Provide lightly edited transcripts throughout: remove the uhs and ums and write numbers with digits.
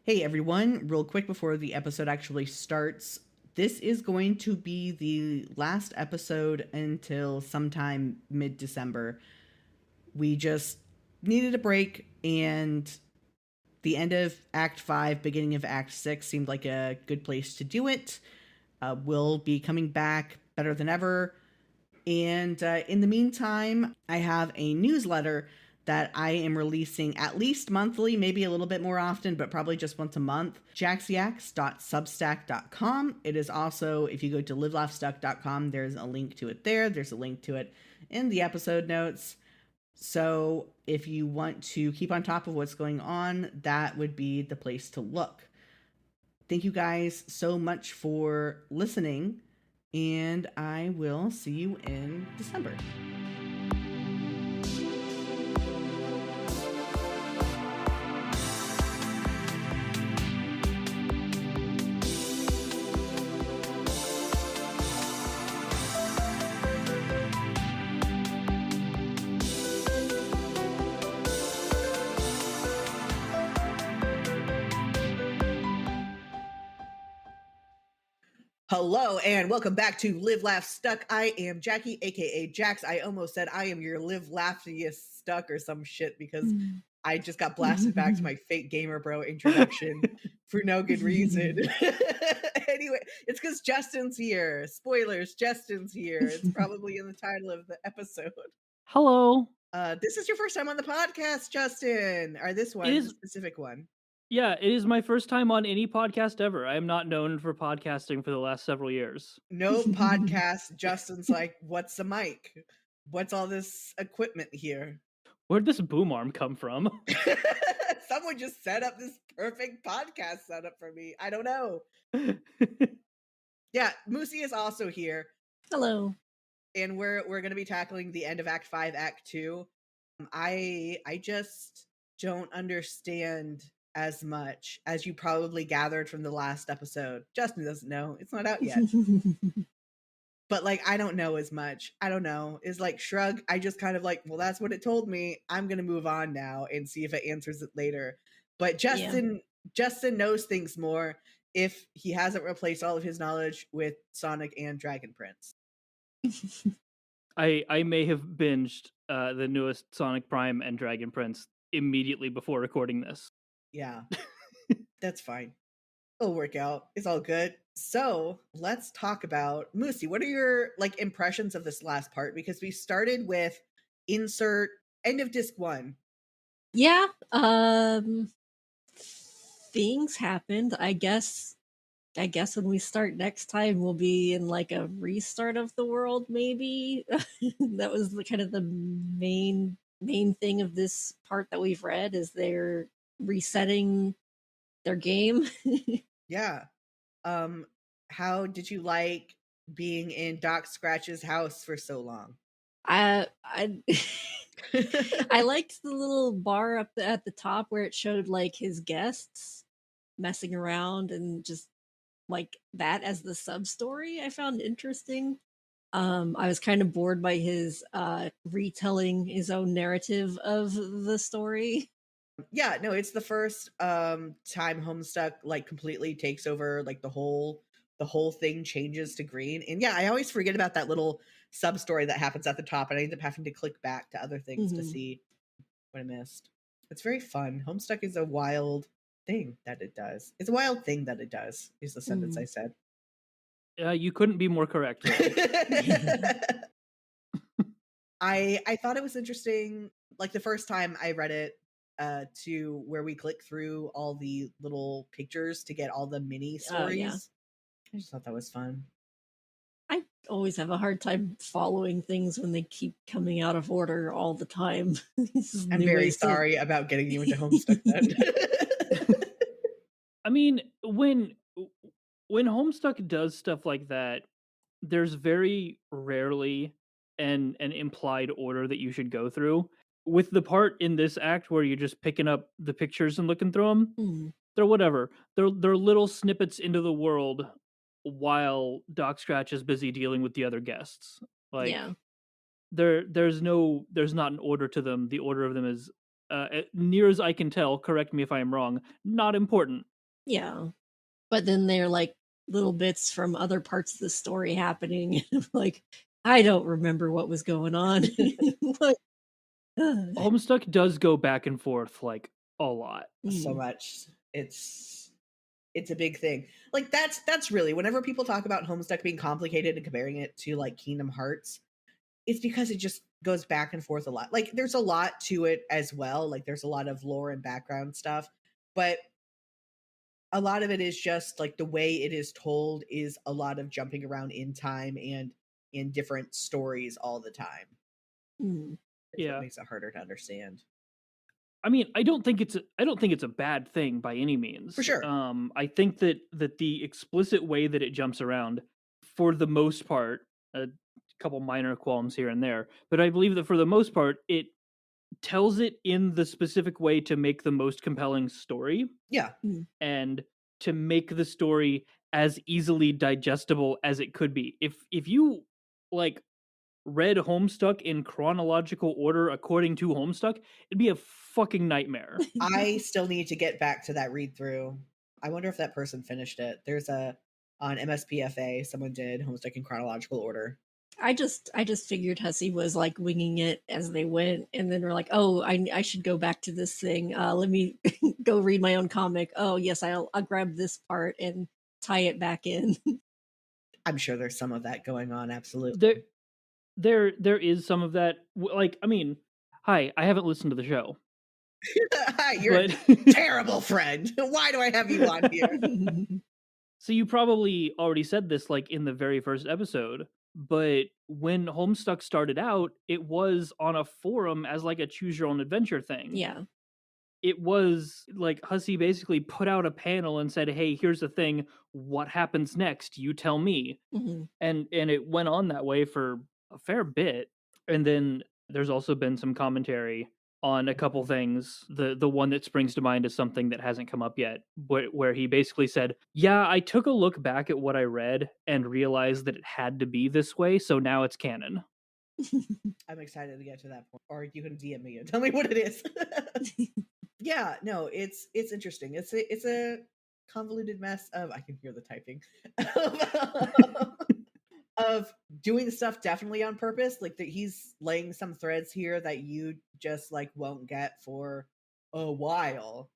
Hey everyone, real quick before the episode actually starts, this is going to be the last episode until sometime mid December. We just needed a break, and the end of Act 5, beginning of Act 6 seemed like a good place to do it. We'll be coming back better than ever. And in the meantime, I have a newsletter that I am releasing at least monthly, maybe a little bit more often, but probably just once a month. jaxiax.substack.com. It is also, if you go to livelaughstuck.com, there's a link to it there. There's a link to it in the episode notes. So if you want to keep on top of what's going on, that would be the place to look. Thank you guys so much for listening, and I will see you in December. Hello and welcome back to Live Laugh Stuck. I am Jackie, aka Jax. I almost said I am your Live Laughiest Stuck or some shit because I just got blasted back to my fake gamer bro introduction for no good reason. Anyway, it's because Justin's here. Spoilers, Justin's here. It's probably in the title of the episode. Hello. This is your first time on the podcast, Justin. Or this one, the specific one. Yeah, it is my first time on any podcast ever. I am not known for podcasting for the last several years. No podcast. Justin's like, what's a mic? What's all this equipment here? Where'd this boom arm come from? Someone just set up this perfect podcast setup for me. I don't know. Yeah, Moosey is also here. Hello. And we're going to be tackling the end of Act 5, Act 2. I just don't understand as much as you probably gathered from the last episode. Justin doesn't know. It's not out yet. But like, I don't know as much. I don't know. It's like shrug. I just kind of like, well, that's what it told me. I'm going to move on now and see if it answers it later. But Justin knows things more if he hasn't replaced all of his knowledge with Sonic and Dragon Prince. I may have binged the newest Sonic Prime and Dragon Prince immediately before recording this. Yeah, that's fine. It'll work out. It's all good. So let's talk about Moosey. What are your like impressions of this last part? Because we started with insert end of disc 1. Yeah, things happened. I guess when we start next time, we'll be in like a restart of the world, maybe. That was the kind of the main thing of this part that we've read is they're resetting their game. Yeah. How did you like being in Doc Scratch's house for so long? I I liked the little bar up at the top where it showed like his guests messing around and just like that as the sub story. I found interesting. I was kind of bored by his retelling his own narrative of the story. Yeah, no, it's the first time Homestuck like completely takes over, like the whole thing changes to green. And yeah, I always forget about that little sub story that happens at the top, and I end up having to click back to other things to see what I missed. It's very fun. Homestuck is a wild thing that it does. It's a wild thing that it does, is the sentence I said. You couldn't be more correct. I thought it was interesting, like the first time I read it, to where we click through all the little pictures to get all the mini stories. Yeah. I just thought that was fun. I always have a hard time following things when they keep coming out of order all the time. I'm very sorry about getting you into Homestuck then. I mean, when Homestuck does stuff like that, there's very rarely an implied order that you should go through. With the part in this act where you're just picking up the pictures and looking through them, they're whatever. They're little snippets into the world while Doc Scratch is busy dealing with the other guests. Like, there's not an order to them. The order of them is, near as I can tell, correct me if I'm wrong, not important. Yeah. But then they're like little bits from other parts of the story happening. Like, I don't remember what was going on. Like, Homestuck does go back and forth like a lot. So much. It's a big thing. Like that's really, whenever people talk about Homestuck being complicated and comparing it to like Kingdom Hearts, it's because it just goes back and forth a lot. Like there's a lot to it as well. Like there's a lot of lore and background stuff, but a lot of it is just like the way it is told is a lot of jumping around in time and in different stories all the time. It's what Yeah. makes it harder to understand. I mean, I don't think it's a bad thing by any means. For sure. I think that the explicit way that it jumps around, for the most part, a couple minor qualms here and there, but I believe that for the most part, it tells it in the specific way to make the most compelling story Yeah. and to make the story as easily digestible as it could be. If you like read Homestuck in chronological order according to Homestuck, it'd be a fucking nightmare. I still need to get back to that read through. I wonder if that person finished it. There's a on MSPFA, someone did Homestuck in chronological order. I just figured Hussey was like winging it as they went, and then we're like, oh, I should go back to this thing. Let me go read my own comic. Oh yes, I'll grab this part and tie it back in. I'm sure there's some of that going on. Absolutely. There is some of that. Like, I mean, hi, I haven't listened to the show. Hi, you're but a terrible friend. Why do I have you on here? So you probably already said this like in the very first episode, but when Homestuck started out, it was on a forum as like a choose your own adventure thing. Yeah. It was like Hussey basically put out a panel and said, "Hey, here's the thing. What happens next? You tell me." And it went on that way for a fair bit. And then there's also been some commentary on a couple things. The one that springs to mind is something that hasn't come up yet, where he basically said, "Yeah, I took a look back at what I read and realized that it had to be this way, so now it's canon." I'm excited to get to that point. Or you can DM me and tell me what it is. Yeah, no, it's interesting. It's a convoluted mess of, I can hear the typing, of doing stuff definitely on purpose. Like that he's laying some threads here that you just like won't get for a while.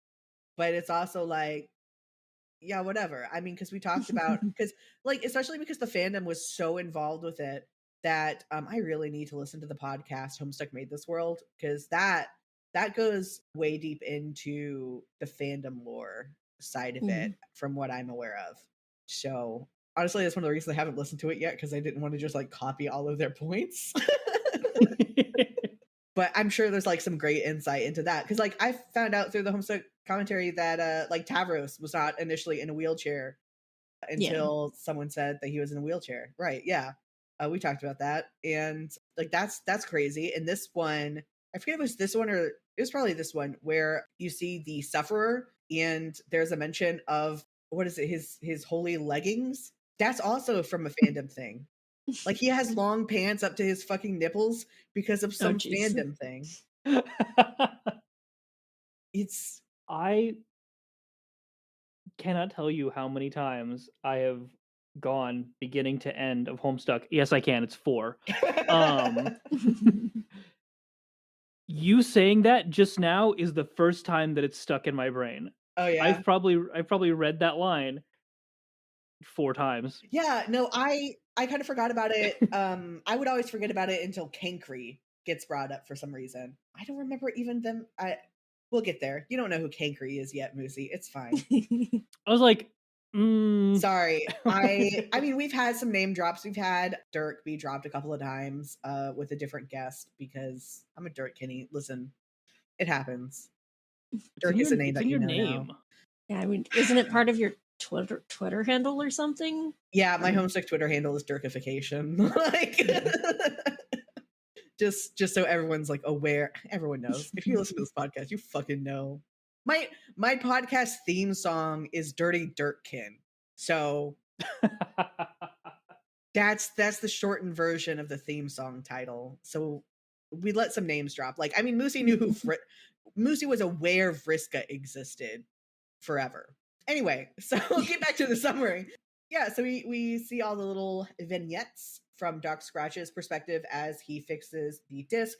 But it's also like, yeah, whatever. I mean, because we talked about, because like, especially because the fandom was so involved with it that I really need to listen to the podcast Homestuck Made This World, because that goes way deep into the fandom lore side of it from what I'm aware of. So honestly, that's one of the reasons I haven't listened to it yet, because I didn't want to just like copy all of their points. But I'm sure there's like some great insight into that, because like I found out through the Homestuck commentary that like Tavros was not initially in a wheelchair until someone said that he was in a wheelchair. Right? Yeah, we talked about that, and like that's crazy. And this one, I forget if it was this one or it was probably this one, where you see the sufferer and there's a mention of, what is it, his holy leggings. That's also from a fandom thing. Like he has long pants up to his fucking nipples because of some fandom thing. It's I cannot tell you how many times I have gone beginning to end of Homestuck. Yes, I can. It's 4. You saying that just now is the first time that it's stuck in my brain. Oh yeah. I've probably read that line 4 times. Yeah, no, I kind of forgot about it. I would always forget about it until Cankry gets brought up for some reason. I don't remember even them. We'll get there. You don't know who Cankry is yet, Moosey. It's fine. I was like, sorry. I mean, we've had some name drops. We've had Dirk be dropped a couple of times with a different guest, because I'm a Dirk Kinney. Listen, it happens. Dirk is a name that you know now. Yeah, I mean, isn't it part of your Twitter handle or something? Yeah, my Homestuck Twitter handle is Dirkification. Like, just so everyone's like aware. Everyone knows. If you listen to this podcast, you fucking know. My podcast theme song is Dirty Dirtkin. So that's the shortened version of the theme song title. So we let some names drop. Like, I mean, Moosey knew who Moosey was aware Vriska existed forever. Anyway, so we'll get back to the summary. Yeah, so we see all the little vignettes from Doc Scratch's perspective as he fixes the disc,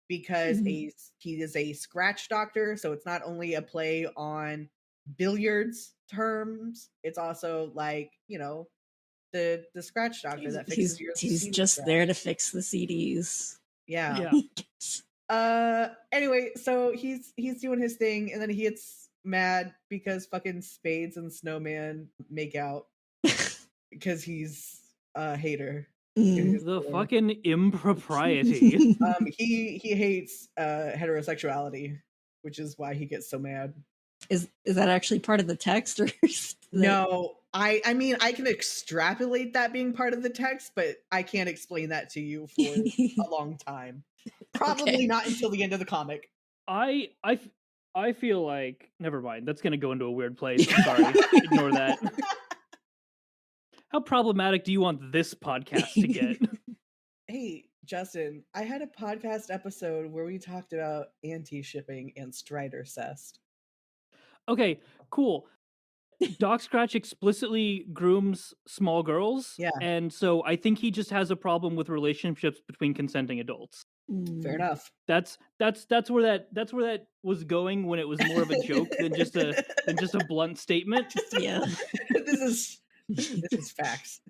because he is a scratch doctor, so it's not only a play on billiards terms, it's also like, the scratch doctor that fixes your he's CD just scratch. there to fix the CDs. Yeah. Yeah. Anyway, so he's doing his thing, and then he gets mad because fucking Spades and Snowman make out because he's a hater. The fucking impropriety. He hates heterosexuality, which is why he gets so mad. Is that actually part of the text, or No, I mean, I can extrapolate that being part of the text, but I can't explain that to you for a long time. Probably not until the end of the comic. I feel like, never mind. That's gonna go into a weird place. I'm sorry. Ignore that. How problematic do you want this podcast to get? Hey, Justin, I had a podcast episode where we talked about anti-shipping and Strider Cest. Okay, cool. Doc Scratch explicitly grooms small girls. Yeah. And so I think he just has a problem with relationships between consenting adults. Fair enough. That's where that was going when it was more of a joke than just a blunt statement. Yeah. This is facts.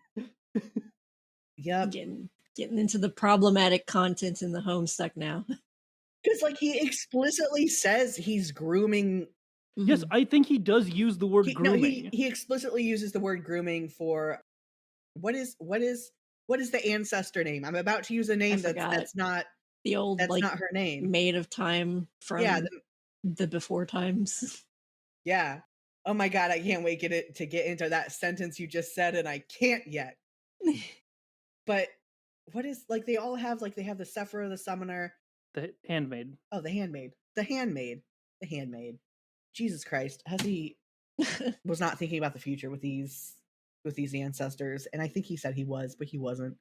Yep. Getting into the problematic content in the Homestuck now. Because like he explicitly says he's grooming. Yes, I think he does use the word grooming. No, he explicitly uses the word grooming for what is the ancestor name? I'm about to use a name that's not the old, that's not her name. Maid of Time from the before times. Yeah. Oh my god, I can't wait to get into that sentence you just said, and I can't yet. But what is, like, they all have, like, they have the Sephira, the Summoner, the Handmaid. Oh, the Handmaid. Jesus Christ, he was not thinking about the future with these ancestors, and I think he said he was, but he wasn't.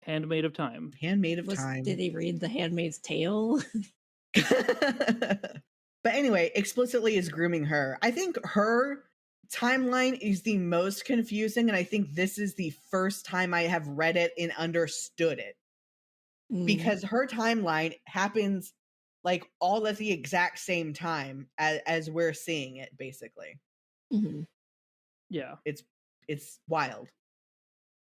Handmaid of Time. Did he read The Handmaid's Tale? But anyway, explicitly is grooming her. I think her timeline is the most confusing, and I think this is the first time I have read it and understood it. Because her timeline happens like all at the exact same time as we're seeing it, basically. Yeah, it's wild.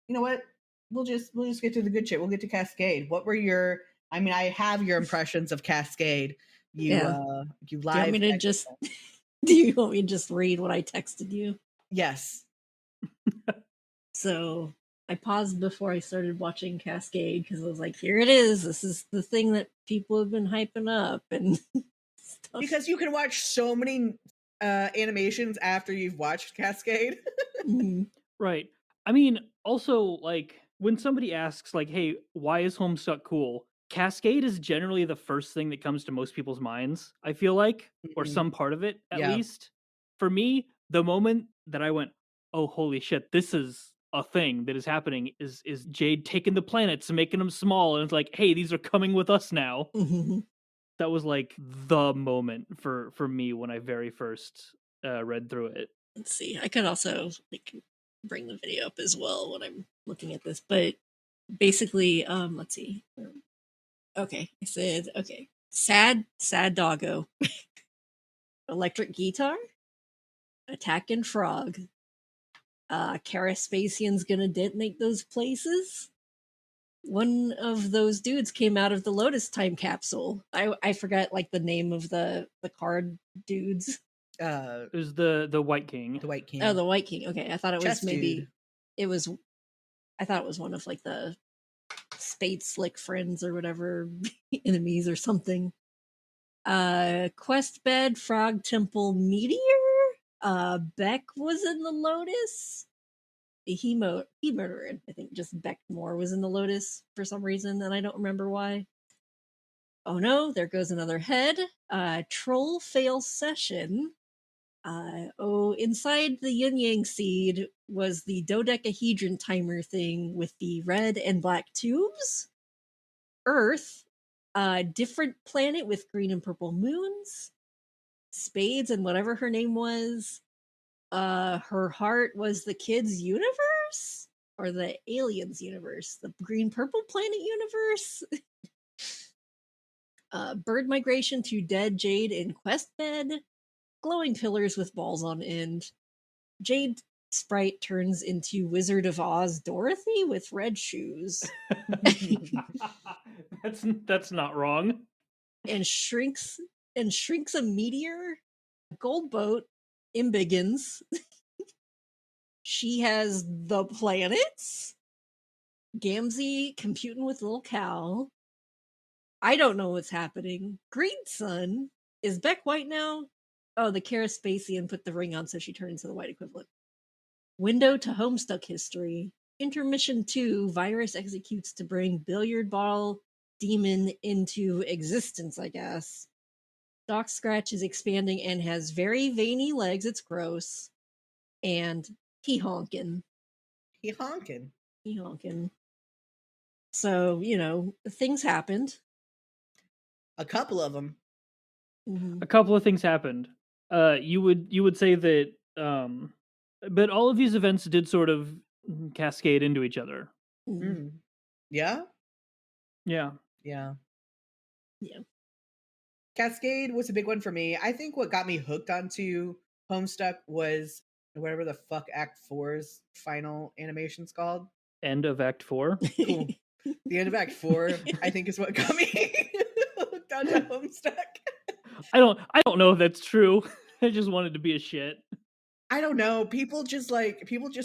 You know what? We'll just get to the good shit. We'll get to Cascade. What were your? I mean, I have your impressions of Cascade. You live. Do you want me to just? Do you want me to just read what I texted you? Yes. So I paused before I started watching Cascade because I was like, here it is. This is the thing that people have been hyping up and stuff. Because you can watch so many animations after you've watched Cascade. Right. I mean, also, like, when somebody asks, like, hey, why is Homestuck cool? Cascade is generally the first thing that comes to most people's minds, I feel like, or some part of it, at least. For me, the moment that I went, oh, holy shit, this is a thing that is happening, is Jade taking the planets and making them small, and it's like, hey, these are coming with us now. That was, like, the moment for me when I very first read through it. Let's see. I could also, like, bring the video up as well when I'm looking at this, but basically, let's see. Okay, I said, okay. Sad doggo. Electric guitar. Attacking frog. Caraspatian's gonna detonate those places. One of those dudes came out of the Lotus time capsule. I forgot, like, the name of the card dudes. It was the White King. The White King. Oh, the White King. Okay, I thought it was dude. I thought it was one of, like, the Spade Slick friends or whatever, enemies or something. Quest Bed, Frog Temple, Meteor. Beck was in the Lotus. He murdered. I think just Beck Moore was in the Lotus for some reason, and I don't remember why. Oh no, there goes another head. Troll fail session. Inside the yin yang seed was the dodecahedron timer thing with the red and black tubes. Earth, different planet with green and purple moons. Spades and whatever her name was. Her heart was the kids' universe or the aliens' universe, the green purple planet universe. Bird migration to dead Jade in quest bed. Glowing pillars with balls on end. Jade sprite turns into Wizard of Oz Dorothy with red shoes. That's not wrong. and shrinks a meteor. Gold boat Imbiggins. She has the planets. Gamzee computing with little cow. I don't know what's happening. Green Sun. Is Beck white now? Oh, the Caraspasian put the ring on so she turned into the white equivalent. Window to Homestuck history. Intermission 2. Virus executes to bring billiard ball demon into existence, I guess. Doc Scratch is expanding and has very veiny legs. It's gross. And he honkin'. He honking. He honkin'. So, things happened. A couple of them. Mhm. A couple of things happened. You would say that, but all of these events did sort of cascade into each other. Mhm. Yeah? Yeah. Yeah. Yeah. Cascade was a big one for me. I think what got me hooked onto Homestuck was whatever the fuck Act 4's final animation's called. End of Act 4. Cool. The end of Act 4, I think, is what got me hooked onto Homestuck. I don't know if that's true. I just wanted to be a shit. I don't know. People just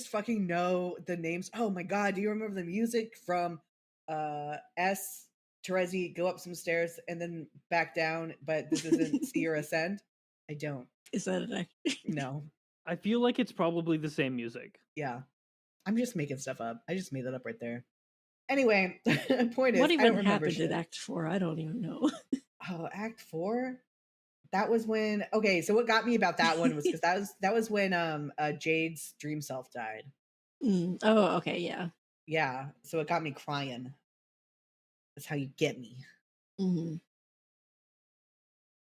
fucking know the names. Oh my god, do you remember the music from S Terezi go up some stairs and then back down, but this isn't see or ascend? I don't. Is that an act? No. I feel like it's probably the same music. Yeah. I'm just making stuff up. I just made that up right there. Anyway, point is, What I even don't remember happened shit. in Act 4? I don't even know. Oh, Act 4? That was when so what got me about that one was because that was when Jade's dream self died. Oh, okay, yeah. Yeah. So it got me crying. That's how you get me. Mm-hmm.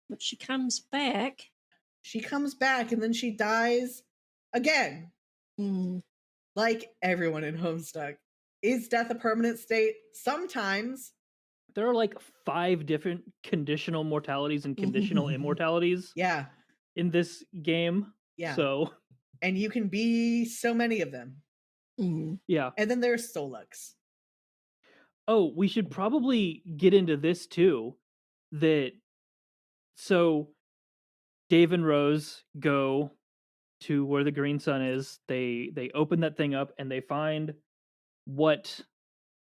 But she comes back. She comes back and then she dies again. Like everyone in Homestuck. Is death a permanent state? Sometimes. There are like 5 different conditional mortalities and conditional immortalities. Yeah. In this game. Yeah. So. And you can be so many of them. Yeah. And then there's Solux. Oh, we should probably get into this too. So Dave and Rose go to where the green sun is. They open that thing up and they find what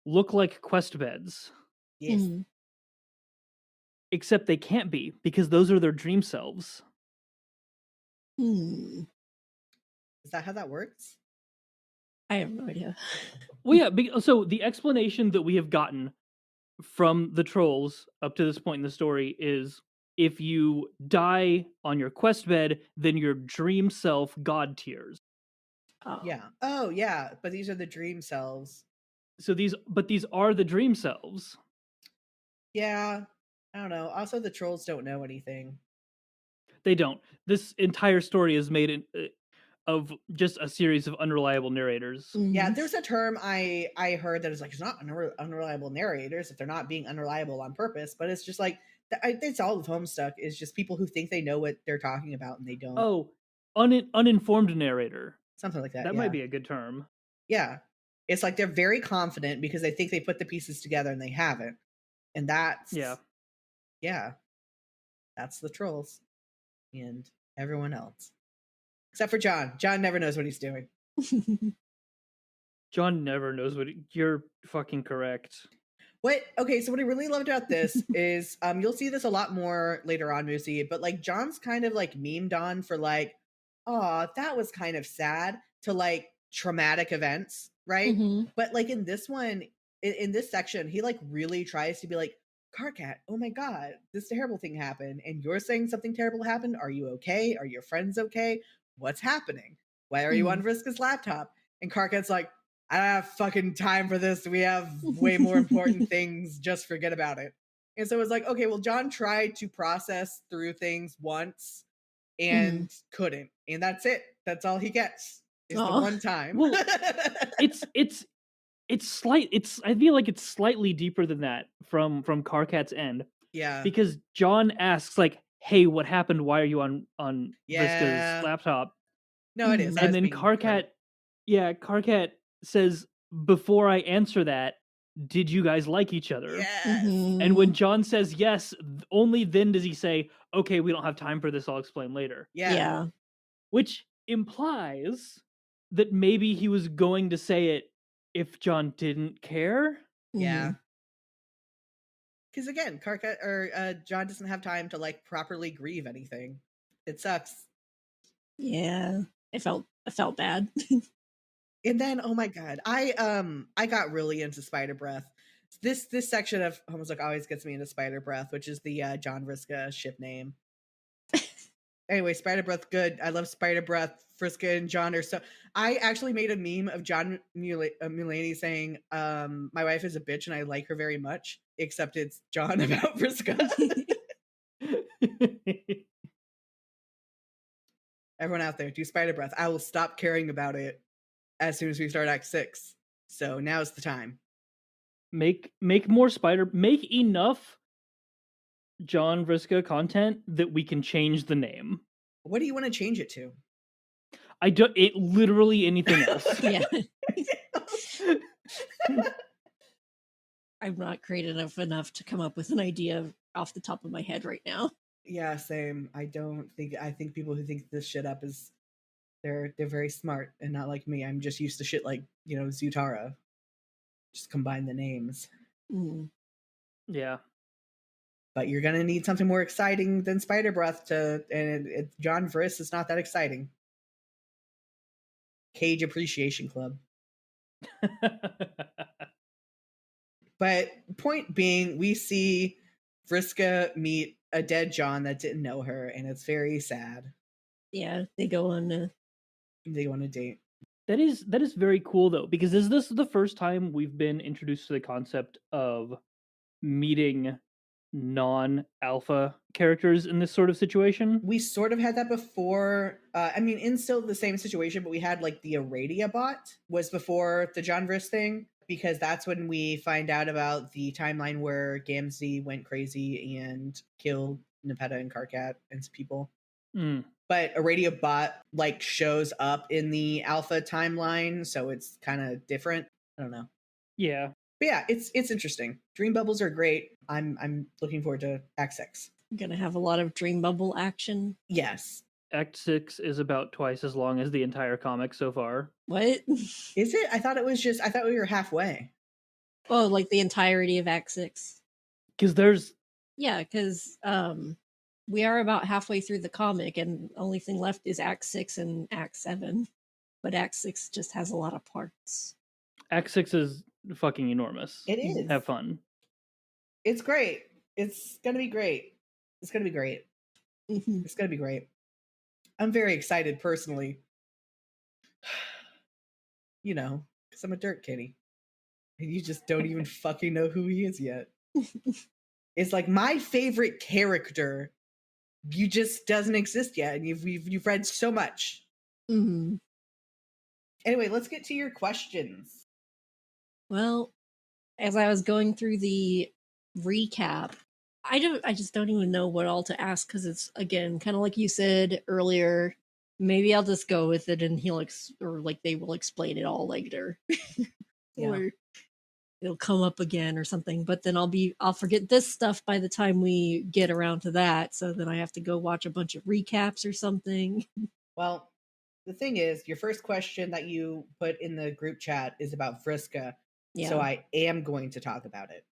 look like quest beds. Yes. Except they can't be because those are their dream selves. Is that how that works? I have no idea. Well, yeah. So the explanation that we have gotten from the trolls up to this point in the story is if you die on your quest bed, then your dream self god tiers. Oh. Yeah. Oh, yeah. But these are the dream selves. So these are the dream selves. Yeah. I don't know. Also, the trolls don't know anything. They don't. This entire story is made of just a series of unreliable narrators. Yeah, there's a term I heard that is like, it's not unreliable narrators if they're not being unreliable on purpose, but it's just like, it's all of Homestuck is just people who think they know what they're talking about and they don't. Oh, uninformed narrator. Something like that. That might be a good term. Yeah. It's like they're very confident because they think they put the pieces together and they haven't. And that's... Yeah. That's the trolls. And everyone else. Except for John. John never knows what he's doing. John never knows what you're fucking correct. Okay, so what I really loved about this is you'll see this a lot more later on, Moosey, but like John's kind of like memed on for like, oh, that was kind of sad, to like traumatic events, right? But like in this one, in this section, he like really tries to be like, Carcat, oh my god, this terrible thing happened, and you're saying something terrible happened. Are you okay? Are your friends okay? What's happening? Why are you on Vriska's laptop? And Carcat's like, I don't have fucking time for this. We have way more important things. Just forget about it. And so it's like, okay, well, John tried to process through things once and couldn't. And that's it. That's all he gets. Is the Aw. one time. Well, it's I feel like it's slightly deeper than that from Carcat's end, yeah. because John asks like, "Hey, what happened? Why are you on Yeah. Vriska's laptop?" No, it is. I And was then being funny. Carcat says, "Before I answer that, did you guys like each other?" Yes. And when John says yes, only then does he say, "Okay, we don't have time for this. I'll explain later." Yeah. Yeah. Which implies that maybe he was going to say it if John didn't care. Yeah. Because again, John doesn't have time to like properly grieve anything. It sucks. Yeah. I felt bad. And then, oh my god, I got really into Spider Breath. This section of Homestuck always gets me into Spider Breath, which is the John Vriska ship name. Anyway, Spider Breath, good. I love Spider Breath. Vriska and John are so. I actually made a meme of John Mulaney saying, "My wife is a bitch and I like her very much," except it's John about Vriska. Everyone out there, do Spider Breath. I will stop caring about it as soon as we start Act 6. So now's the time. Make more make enough John Vriska content that we can change the name. What do you want to change it to? Literally anything else. Yeah. I'm not creative enough to come up with an idea off the top of my head right now. Yeah, same. I think people who think this shit up is they're very smart and not like me. I'm just used to shit like, Zutara. Just combine the names. Yeah. But you're gonna need something more exciting than Spider Breath and John Vriss is not that exciting. Cage Appreciation Club. But point being, we see Vriska meet a dead John that didn't know her, and it's very sad. Yeah, they go on a date. That is very cool though, because is this the first time we've been introduced to the concept of meeting non-alpha characters in this sort of situation? We sort of had that before. In still the same situation, but we had like the Aradia bot was before the John Vriss thing, because that's when we find out about the timeline where Gamzee went crazy and killed Nepeta and Karkat and some people. But Aradia bot like shows up in the alpha timeline, so it's kind of different. I don't know. Yeah. But yeah, it's interesting. Dream bubbles are great. I'm looking forward to Act 6. Gonna have a lot of dream bubble action. Yes. Act 6 is about twice as long as the entire comic so far. What? Is it? I thought we were halfway. Oh, like the entirety of Act 6. Because we are about halfway through the comic, and the only thing left is Act 6 and Act 7. But Act 6 just has a lot of parts. Act 6 is fucking enormous. It is. Have fun. It's great. It's gonna be great. It's gonna be great. It's gonna be great. I'm very excited personally. Because I'm a dirt kitty. And you just don't even fucking know who he is yet. It's like my favorite character, you just doesn't exist yet, and you've read so much. Anyway, let's get to your questions. Well, as I was going through the recap, I just don't even know what all to ask, because it's, again, kind of like you said earlier, maybe I'll just go with it and they will explain it all later. Yeah. Or it'll come up again or something, but then I'll forget this stuff by the time we get around to that, so then I have to go watch a bunch of recaps or something. Well, the thing is, your first question that you put in the group chat is about Vriska, so I am going to talk about it.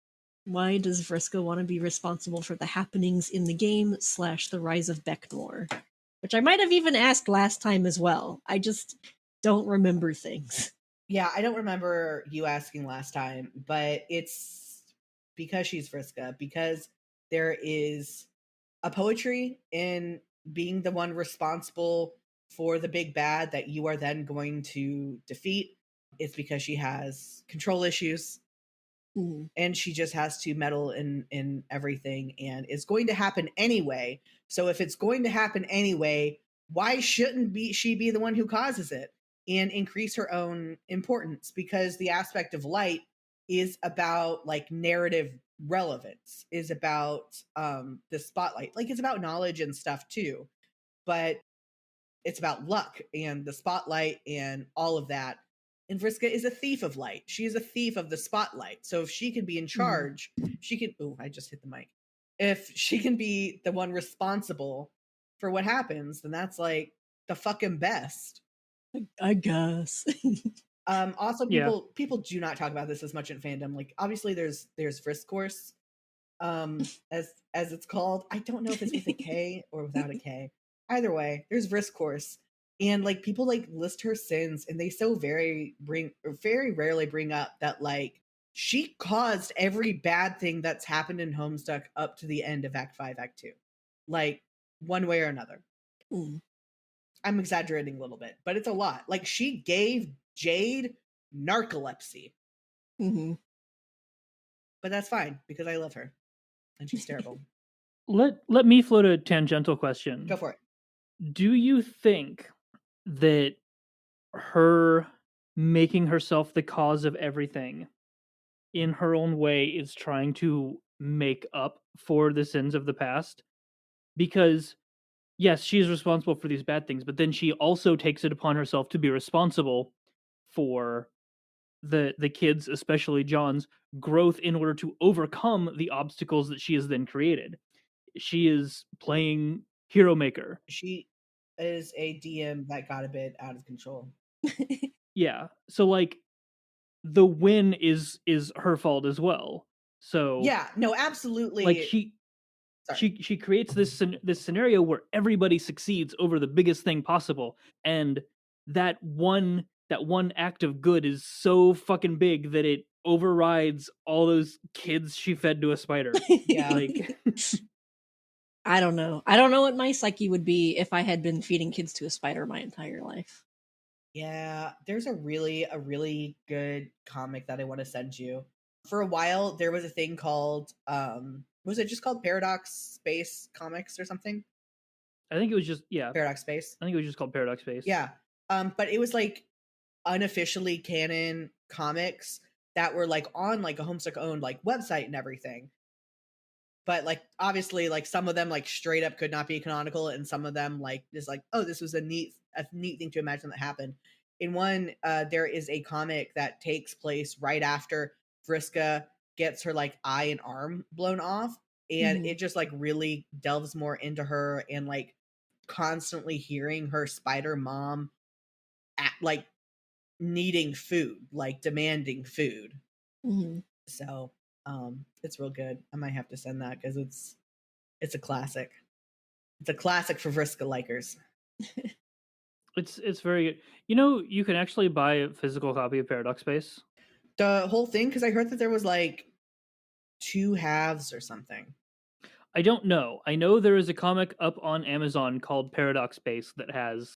Why does Vriska want to be responsible for the happenings in the game / the rise of Beckmore? Which I might have even asked last time as well. I just don't remember things. Yeah, I don't remember you asking last time, but it's because she's Vriska, because there is a poetry in being the one responsible for the big bad that you are then going to defeat. It's because she has control issues, and she just has to meddle in everything, and it's going to happen anyway. So if it's going to happen anyway, why shouldn't she be the one who causes it and increase her own importance? Because the aspect of light is about like narrative relevance, is about the spotlight. Like it's about knowledge and stuff too, but it's about luck and the spotlight and all of that. And Vriska is a thief of light. She is a thief of the spotlight. So if she can be in charge, she can. Oh, I just hit the mic. If she can be the one responsible for what happens, then that's like the fucking best. I guess. Also, Yeah. people do not talk about this as much in fandom. Like obviously, there's Frisk Course, as it's called. I don't know if it's with a K or without a K. Either way, there's Vrisk Course, and like people like list her sins, and they so very rarely bring up that like she caused every bad thing that's happened in Homestuck up to the end of Act 5, Act 2, like one way or another. I'm exaggerating a little bit, but it's a lot. Like she gave Jade narcolepsy. But that's fine because I love her and she's terrible. Let me float a tangential question. Go for it. Do you think that her making herself the cause of everything in her own way is trying to make up for the sins of the past? Because yes, she is responsible for these bad things, but then she also takes it upon herself to be responsible for the kids, especially John's growth in order to overcome the obstacles that she has then created. She is playing hero maker. She is a DM that got a bit out of control. Yeah. So like the win is her fault as well. So yeah, no, absolutely. Like she creates this scenario where everybody succeeds over the biggest thing possible, and that one act of good is so fucking big that it overrides all those kids she fed to a spider. Yeah. Like I don't know. I don't know what my psyche would be if I had been feeding kids to a spider my entire life. Yeah, there's a really good comic that I want to send you. For a while, there was a thing called was it just called Paradox Space Comics or something? I think it was just Paradox Space. I think it was just called Paradox Space. Yeah. But it was like unofficially canon comics that were like on like a Homestuck owned like website and everything. But like obviously like some of them like straight up could not be canonical, and some of them like just like, oh, this was a neat thing to imagine that happened. In one, there is a comic that takes place right after Vriska gets her like eye and arm blown off, and it just like really delves more into her and like constantly hearing her spider mom at like needing food, like demanding food. So it's real good. I might have to send that because it's a classic. It's a classic for Vriska likers. It's very good. You know, you can actually buy a physical copy of Paradox Space. The whole thing, because I heard that there was like 2 halves or something. I don't know. I know there is a comic up on Amazon called Paradox Space that has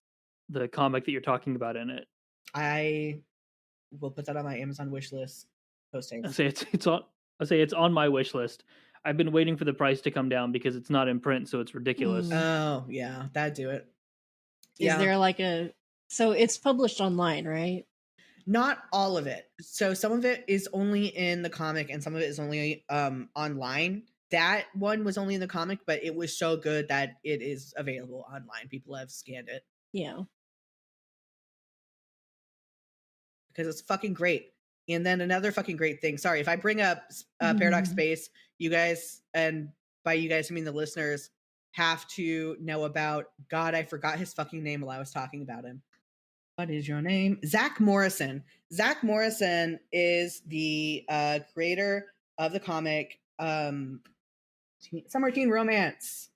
the comic that you're talking about in it. I will put that on my Amazon wish list posting. I say it's on my wish list. I've been waiting for the price to come down because it's not in print, so it's ridiculous. Oh yeah, that'd do it. Is there like so it's published online, right? Not all of it. So some of it is only in the comic and some of it is only online. That one was only in the comic, but it was so good that it is available online. People have scanned it. Yeah. Because it's fucking great. And then another fucking great thing. Sorry, if I bring up Paradox Space, you guys, and by you guys I mean the listeners, have to know about, God, I forgot his fucking name while I was talking about him. What is your name? Zach Morrison. Zach Morrison is the creator of the comic Summer Teen Romance.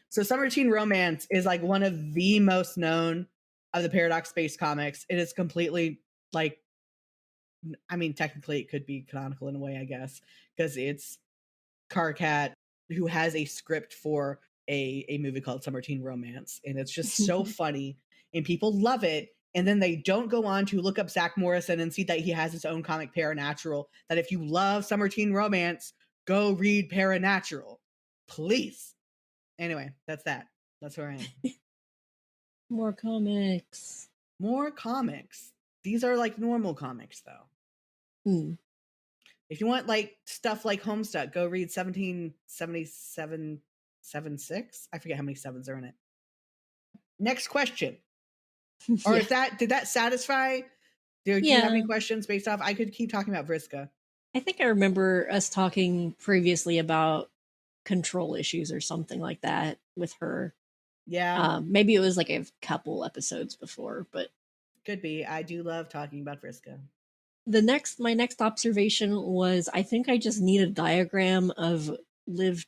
So Summer Teen Romance is like one of the most known of the Paradox Space comics. It is completely like, I mean, technically it could be canonical in a way, I guess, because it's Carcat who has a script for a movie called Summer Teen Romance, and it's just so funny, and people love it. And then they don't go on to look up Zach Morrison and see that he has his own comic Paranatural, that if you love Summer Teen Romance, go read Paranatural. Please. Anyway, that's that. That's where I am. More comics. More comics. These are like normal comics, though. Hmm. If you want like stuff like Homestuck, go read 177776. I forget how many sevens are in it. Next question. Or Yeah. did that satisfy? Do you have any Yeah. questions based off? I could keep talking about Vriska. I think I remember us talking previously about control issues or something like that with her. Yeah, Maybe it was like a couple episodes before, but could be. I do love talking about Vriska. my next observation was I think I just need a diagram of Liv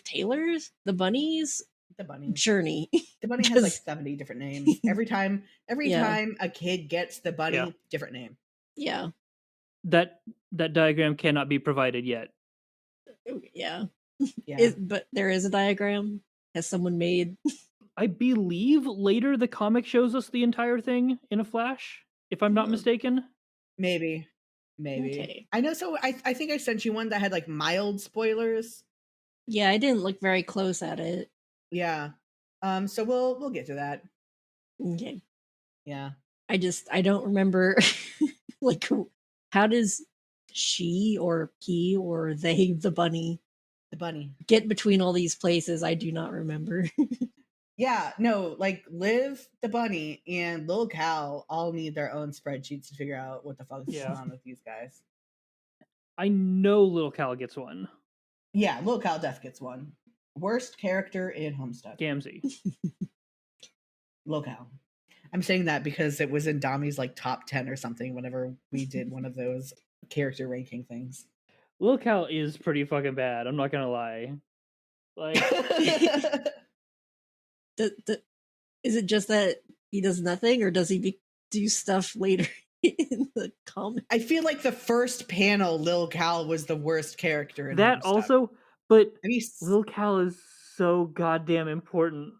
Taylor's the bunny's The bunny. journey. The bunny has like 70 different names. Every time Yeah. a kid gets the bunny, Yeah. different name. Yeah. That diagram cannot be provided yet. Yeah. Yeah. But there is a diagram. Has someone made? I believe later the comic shows us the entire thing in a flash, if I'm not mistaken. Maybe. Okay. I know. So I think I sent you one that had like mild spoilers. Yeah, I didn't look very close at it. Yeah. So we'll get to that. Okay. Yeah. I don't remember like how does she or he or they the bunny get between all these places? I do not remember. Yeah, no, like Liv the bunny and Lil Cal all need their own spreadsheets to figure out what the fuck is going on with these guys. I know Lil Cal gets one. Yeah, Lil Cal Def gets one. Worst character in Homestuck. Gamzee. Lil Cal. I'm saying that because it was in Dami's like top 10 or something whenever we did one of those character ranking things. Lil Cal is pretty fucking bad, I'm not gonna lie. Like Is it just that he does nothing, or does he do stuff later in the comic? I feel like the first panel, Lil Cal was the worst character in that Homestuck. also, but Lil Cal is so goddamn important.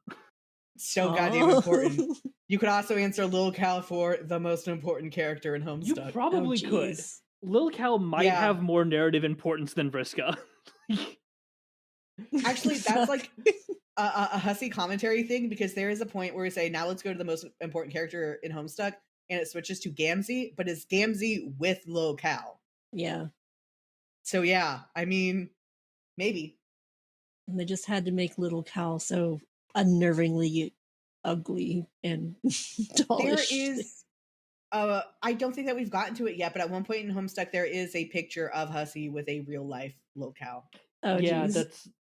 So goddamn important. You could also answer Lil Cal for the most important character in Homestuck. You probably could. Lil Cal might have more narrative importance than Vriska. Actually, that's like a Hussy commentary thing, because there is a point where we say, now let's go to the most important character in Homestuck, and it switches to Gamzee, but it's Gamzee with Lil Cal. Yeah. So yeah, I mean, maybe. And they just had to make Little Cal so unnervingly ugly and dollish. There is I don't think that we've gotten to it yet, but at one point in Homestuck there is a picture of Hussy with a real life Lil Cal. Oh yeah,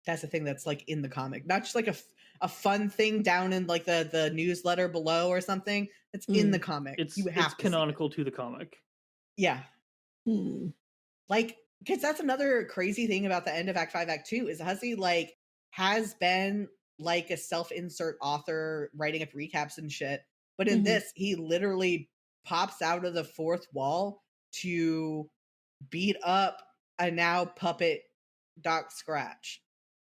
that's the thing that's like in the comic, not just like a fun thing down in like the newsletter below or something. It's in the comic. It's to canonical to the comic. Yeah. Like, because that's another crazy thing about the end of Act 5, Act 2 is Hussy like has been like a self-insert author writing up recaps and shit, but in this he literally pops out of the fourth wall to beat up a now puppet Doc Scratch.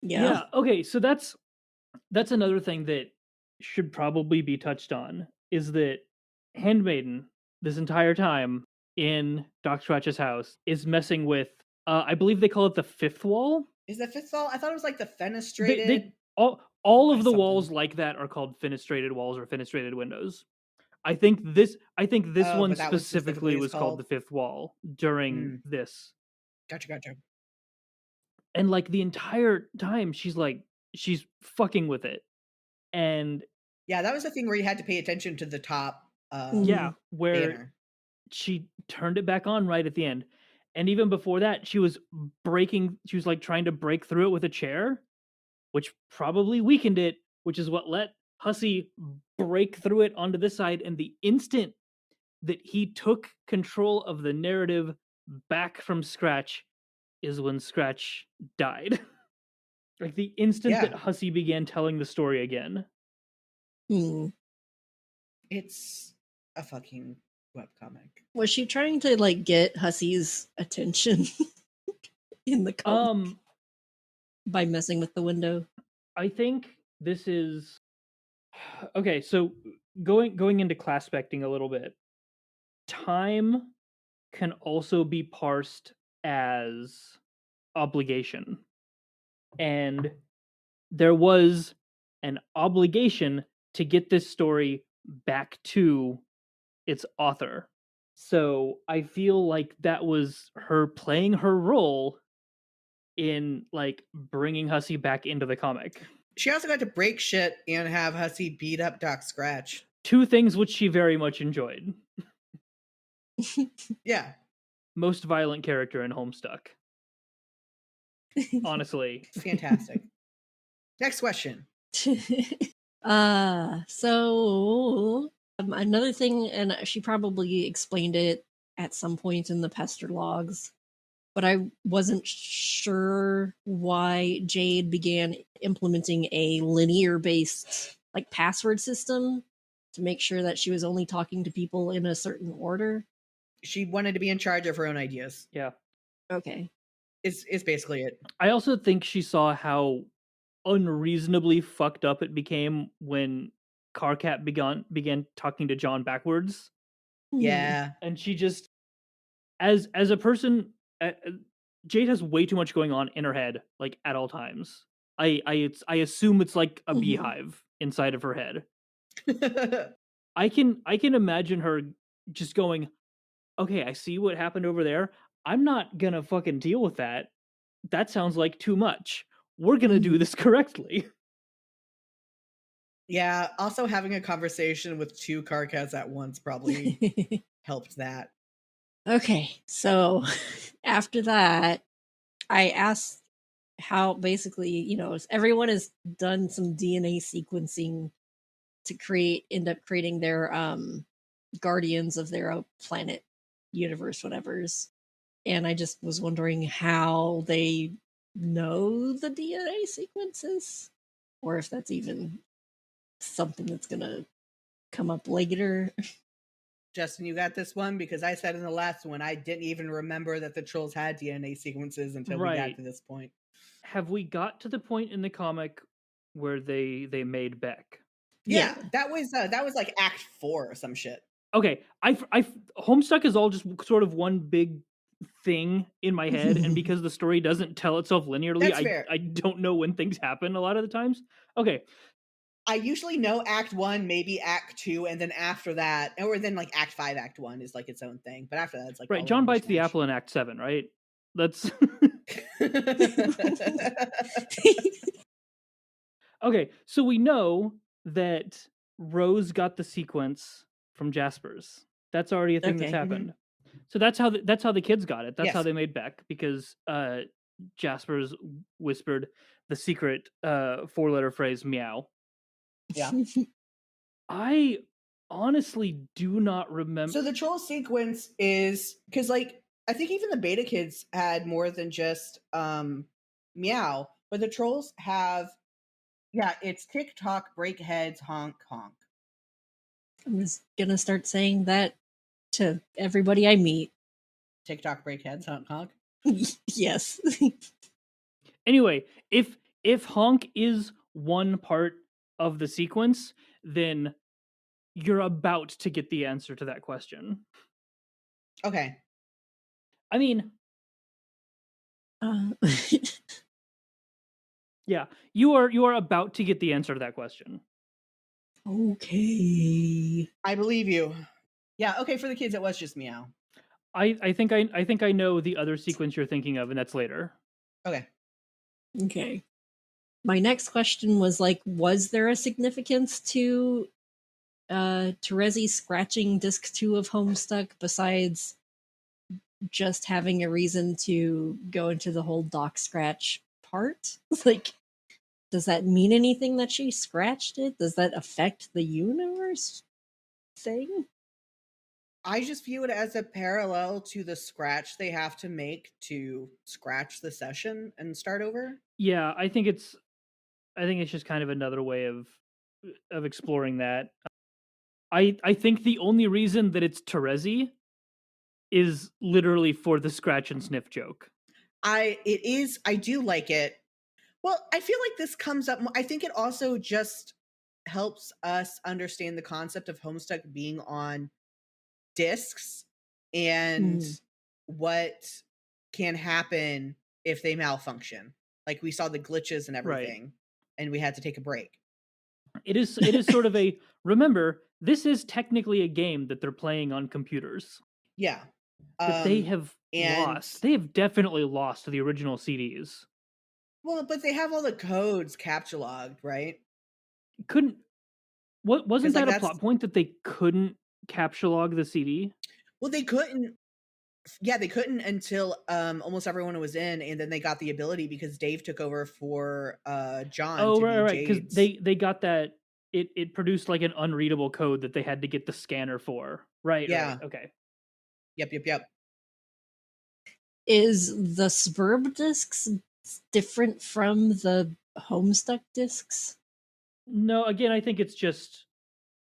Yeah. Okay, so that's another thing that should probably be touched on, is that Handmaiden this entire time in Doc Scratch's house is messing with I believe they call it the fifth wall. Is the fifth wall? I thought it was like the fenestrated. All of the walls like that are called fenestrated walls or fenestrated windows. I think this one specifically was called the fifth wall during this. Gotcha. And like the entire time she's fucking with it. And yeah, that was the thing where you had to pay attention to the top where banner. She turned it back on right at the end. And even before that, she was like trying to break through it with a chair, which probably weakened it, which is what let Hussy break through it onto this side. And the instant that he took control of the narrative back from Scratch is when Scratch died. Like the instant that Hussy began telling the story again. It's a fucking webcomic. Was she trying to like get Hussy's attention in the comic by messing with the window? I think this is okay. So going into class specting a little bit, time can also be parsed as obligation, and there was an obligation to get this story back to its author. So I feel like that was her playing her role in like bringing Hussey back into the comic. She also got to break shit and have Hussey beat up Doc Scratch. Two things which she very much enjoyed. Yeah. Most violent character in Homestuck. Honestly. Fantastic. Next question. So another thing, and she probably explained it at some point in the Pester logs, but I wasn't sure why Jade began implementing a linear-based like password system to make sure that she was only talking to people in a certain order. She wanted to be in charge of her own ideas. Yeah. Okay. Is basically it. I also think she saw how unreasonably fucked up it became when Carcat began talking to John backwards. Yeah. And she just, as a person, Jade has way too much going on in her head, like at all times. I assume it's like a beehive inside of her head. I can imagine her just going, okay, I see what happened over there. I'm not gonna fucking deal with that. That sounds like too much. We're gonna do this correctly. Yeah, also having a conversation with two Carcats at once probably helped that. Okay, so after that, I asked how basically, you know, everyone has done some DNA sequencing to end up creating their guardians of their own planet, universe, whatever's. And I just was wondering how they know the DNA sequences, or if that's even something that's gonna come up later. Justin, you got this one because I said in the last one I didn't even remember that the trolls had DNA sequences until we got to this point. Have we got to the point in the comic where they made Beck? Yeah, that was like Act 4 or some shit. Okay, I Homestuck is all just sort of one big thing in my head, and because the story doesn't tell itself linearly, I don't know when things happen a lot of the times. Okay. I usually know Act 1, maybe Act 2, and then after that, or then like Act 5, Act 1 is like its own thing. But after that, it's like right. John bites the apple in Act 7, right? That's okay. So we know that Rose got the sequence from Jasper's. That's already a thing that's happened. So that's how the kids got it. That's how they made Beck, because Jasper's whispered the secret 4-letter phrase meow. Yeah. I honestly do not remember. So the troll sequence is because, like, I think even the beta kids had more than just meow, but the trolls have, it's tick tock, break heads, honk, honk. I'm just gonna start saying that to everybody I meet. Tick tock, break heads, honk, honk. Yes. Anyway, if honk is one part of the sequence, then you're about to get the answer to that question. Okay. I mean, yeah, you are about to get the answer to that question. Okay. I believe you. Yeah, okay, for the kids it was just meow. I think I know the other sequence you're thinking of, and that's later. Okay. My next question was like, was there a significance to Terezi scratching disc 2 of Homestuck besides just having a reason to go into the whole Doc Scratch part? Like, does that mean anything that she scratched it? Does that affect the universe thing? I just view it as a parallel to the scratch they have to make to scratch the session and start over. Yeah, I think it's just kind of another way of exploring that. I think the only reason that it's Terezi is literally for the scratch and sniff joke. I do like it. Well, I feel like this comes up. I think it also just helps us understand the concept of Homestuck being on discs and what can happen if they malfunction. Like we saw the glitches and everything, and we had to take a break. It is sort of a, remember, this is technically a game that they're playing on computers Yeah. that they have And lost. They have definitely lost to the original CDs. well, but they have all the codes capture logged, right? Couldn't, what, wasn't Because like that a that's plot point that they couldn't capture log the CD? well, they couldn't. Yeah, they couldn't until almost everyone was in, and then they got the ability because Dave took over for John Oh, to right, do right, because Jade's. they got that, it produced like an unreadable code that they had to get the scanner for. Right, Yeah. right, okay. Yep. Is the Sverb discs different from the Homestuck discs? No, again, I think it's just,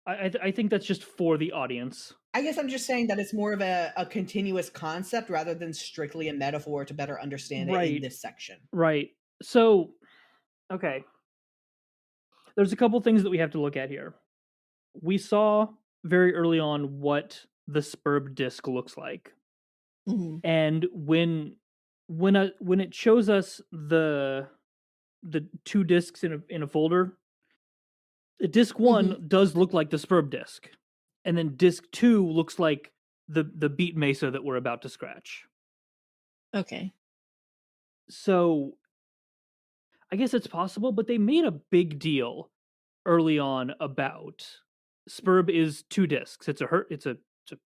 I think that's just for the audience. I guess I'm just saying that it's more of a continuous concept rather than strictly a metaphor to better understand it in Right. this section. Right. So, okay. There's a couple things that we have to look at here. We saw very early on what the Spurb disc looks like. Mhm. And when it shows us the two discs in a folder, disc one does look like the Spurb disc. And then disc 2 looks like the beat mesa that we're about to scratch. Okay. So I guess it's possible, but they made a big deal early on about Spurb is 2 discs. It's a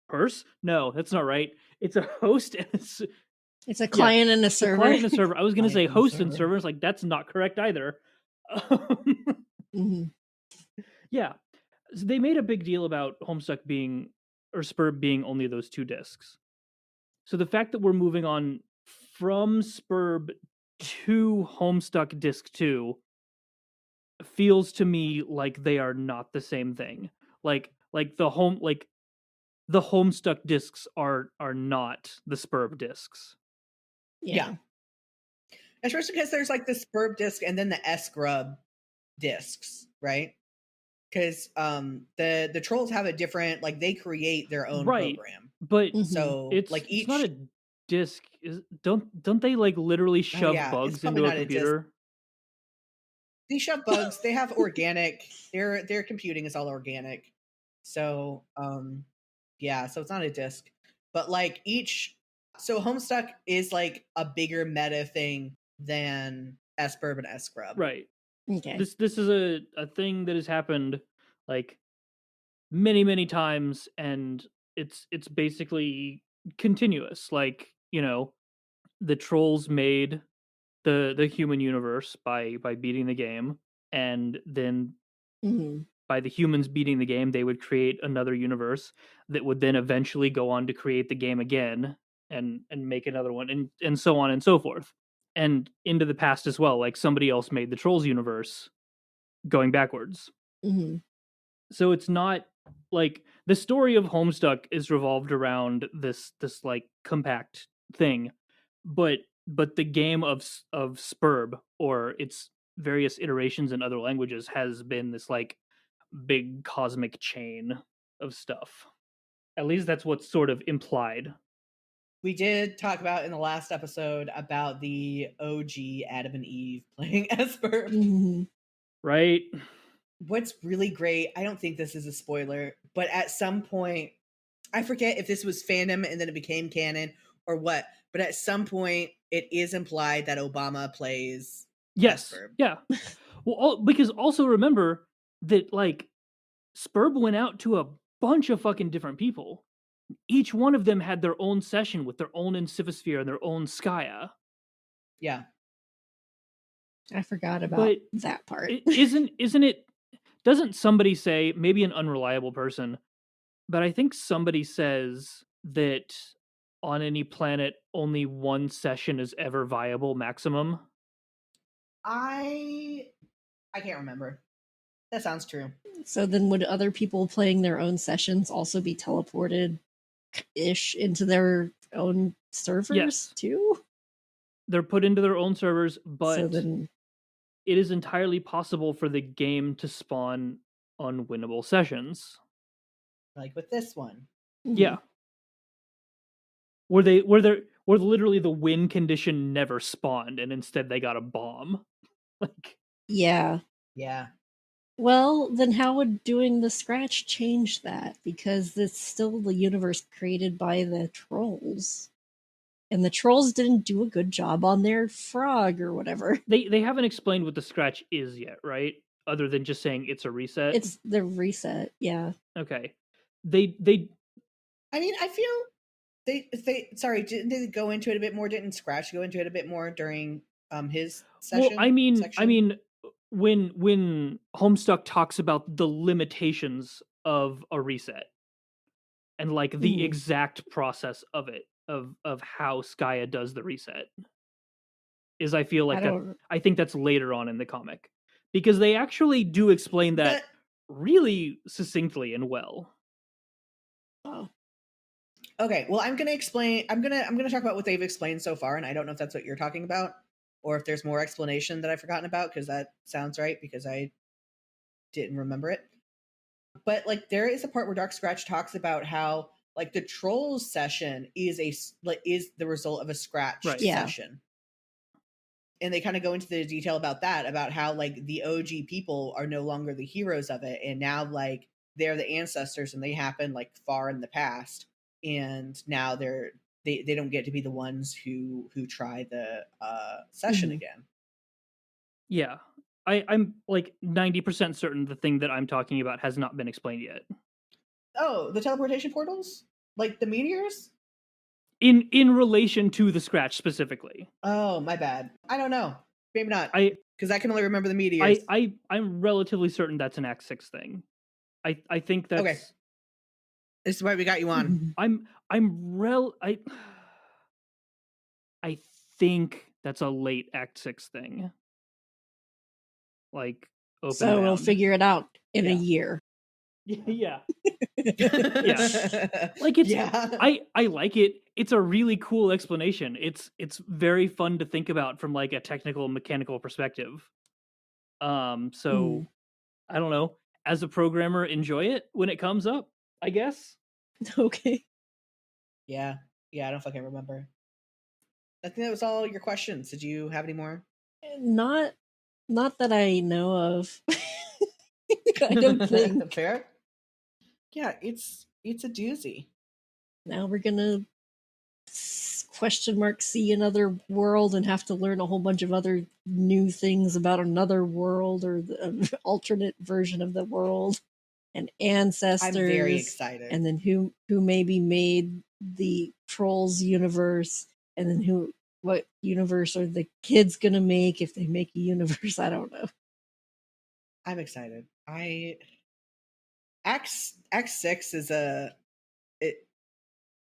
purse? No, that's not right. It's a host and It's a client and a it's a server. client and a server. I was going to say Client and host and server. server. It's like, that's not correct either. Mhm. Yeah. So they made a big deal about Homestuck being, or Spurb being only those 2 discs. So the fact that we're moving on from Spurb to Homestuck Disc 2 feels to me like they are not the same thing. Like the Homestuck discs are not the Spurb discs. Yeah. Especially because there's like the Spurb disc and then the S Grub discs, right? Because the trolls have a different, like, they create their own program. But So it's like each, it's not a disc. Don't they like literally shove yeah, it's bugs probably into a not a disc. computer? They shove bugs. They have organic. Their computing is all organic. So yeah, so it's not a disc. But like each, so Homestuck is like a bigger meta thing than S-Burb and S-Grub. Right. Okay. This is a thing that has happened like many times, and it's basically continuous. Like, you know, the trolls made the human universe by beating the game, and then Mhm. by the humans beating the game, they would create another universe that would then eventually go on to create the game again and make another one, and so on and so forth. And into the past as well, like somebody else made the Trolls universe going backwards. Mhm. So it's not like the story of Homestuck is revolved around this like compact thing, but the game of Spurb, or its various iterations in other languages, has been this like big cosmic chain of stuff. At least that's what's sort of implied. We did talk about in the last episode about the OG Adam and Eve playing S-Burb. Mhm. Right? What's really great, I don't think this is a spoiler, but at some point, I forget if this was fandom and then it became canon or what, but at some point it is implied that Obama plays Yes. S-Burb. Yeah. Well, because also remember that like Spurb went out to a bunch of fucking different people. Each one of them had their own session with their own Incivisphere and their own Skya. Yeah. I forgot about But that part. isn't it, doesn't somebody say, maybe an unreliable person, but I think somebody says that on any planet only one session is ever viable maximum? I can't remember. That sounds true. So then would other people playing their own sessions also be teleported ish into their own servers Yes. too? They're put into their own servers, but So then it is entirely possible for the game to spawn unwinnable sessions. Like with this one. Yeah. Where literally the win condition never spawned and instead they got a bomb. Like, yeah. Yeah. Well, then how would doing the scratch change that? Because it's still the universe created by the trolls. And the trolls didn't do a good job on their frog or whatever. They haven't explained what the scratch is yet, right? Other than just saying it's a reset. It's the reset, yeah. Okay. They I mean, I feel they sorry, didn't they go into it a bit more? Didn't Scratch go into it a bit more during his session? Well, I mean, section? when Homestuck talks about the limitations of a reset and like the exact process of it, of how Skya does the reset, is I feel like I think that's later on in the comic, because they actually do explain that really succinctly and well. Oh. Okay, well, I'm gonna explain. I'm gonna talk about what they've explained so far, and I don't know if that's what you're talking about, or if there's more explanation that I've forgotten about, because that sounds right, because I didn't remember it. But like, there is a part where Dark Scratch talks about how like the Trolls session is the result of a Scratch session, and they kind of go into the detail about that, about how like the OG people are no longer the heroes of it, and now like they're the ancestors, and they happen like far in the past, and now they don't get to be the ones who try the session again. Yeah. I'm like 90% certain the thing that I'm talking about has not been explained yet. Oh, the teleportation portals? Like the meteors? In relation to the scratch specifically. Oh, my bad. I don't know. Maybe not. I Because I can only remember the meteors. I'm relatively certain that's an Act 6 thing. I think that's okay. This is why we got you on. I think that's a late Act 6 thing. Like open So bound. we'll figure it out in a year. Yeah. Yeah. Like it's I like it. It's a really cool explanation. It's very fun to think about from like a technical mechanical perspective. So I don't know. As a programmer, enjoy it when it comes up, I guess. Okay. Yeah. Yeah, I don't fucking remember. I think that was all your questions. Did you have any more? Not that I know of. I don't think. Fair. Yeah, it's a doozy. Now we're gonna see another world and have to learn a whole bunch of other new things about another world or the alternate version of the world and ancestors. I'm very excited. And then who maybe made the Trolls universe, and then what universe are the kids gonna make if they make a universe? I don't know. I'm excited. X6